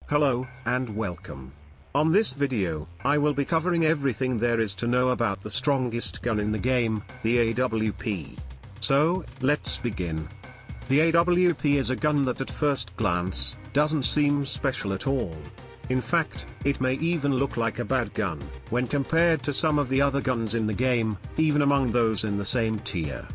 Hello, and welcome. On this video, I will be covering everything there is to know about the strongest gun in the game, the AWP. So, let's begin. The AWP is a gun that at first glance, doesn't seem special at all. In fact, it may even look like a bad gun, when compared to some of the other guns in the game, even among those in the same tier.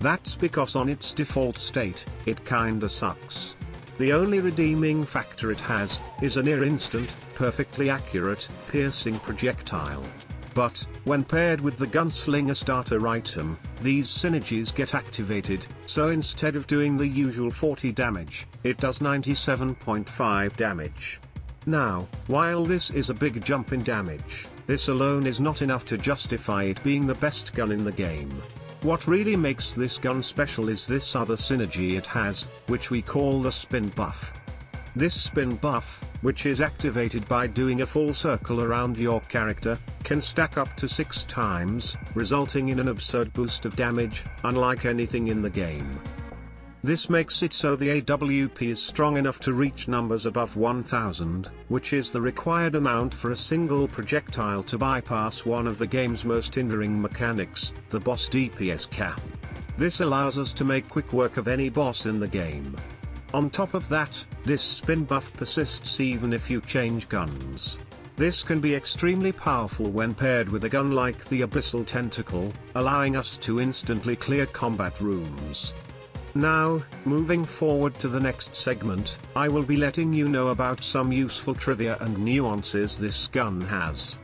That's because on its default state, it kinda sucks. The only redeeming factor it has, is a near-instant, perfectly accurate, piercing projectile. But, when paired with the gunslinger starter item, these synergies get activated, so instead of doing the usual 40 damage, it does 97.5 damage. Now, while this is a big jump in damage, this alone is not enough to justify it being the best gun in the game. What really makes this gun special is this other synergy it has, which we call the spin buff. This spin buff, which is activated by doing a full circle around your character, can stack up to 6 times, resulting in an absurd boost of damage, unlike anything in the game. This makes it so the AWP is strong enough to reach numbers above 1000, which is the required amount for a single projectile to bypass one of the game's most hindering mechanics, the boss DPS cap. This allows us to make quick work of any boss in the game. On top of that, this spin buff persists even if you change guns. This can be extremely powerful when paired with a gun like the Abyssal Tentacle, allowing us to instantly clear combat rooms. Now, moving forward to the next segment, I will be letting you know about some useful trivia and nuances this gun has.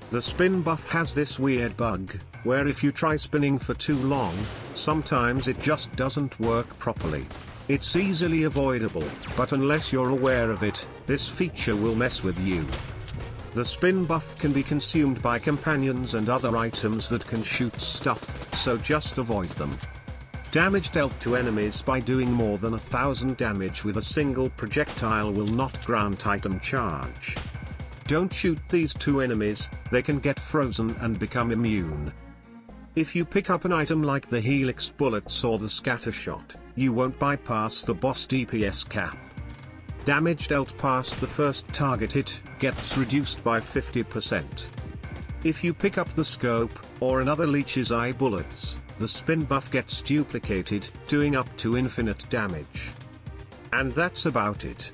The spin buff has this weird bug, where if you try spinning for too long, sometimes it just doesn't work properly. It's easily avoidable, but unless you're aware of it, this feature will mess with you. The spin buff can be consumed by companions and other items that can shoot stuff, so just avoid them. Damage dealt to enemies by doing more than 1000 damage with a single projectile will not grant item charge. Don't shoot these two enemies, they can get frozen and become immune. If you pick up an item like the Helix bullets or the scatter shot, you won't bypass the boss DPS cap. Damage dealt past the first target hit gets reduced by 50%. If you pick up the scope, or another Leech's Eye bullets, the spin buff gets duplicated, doing up to infinite damage. And that's about it.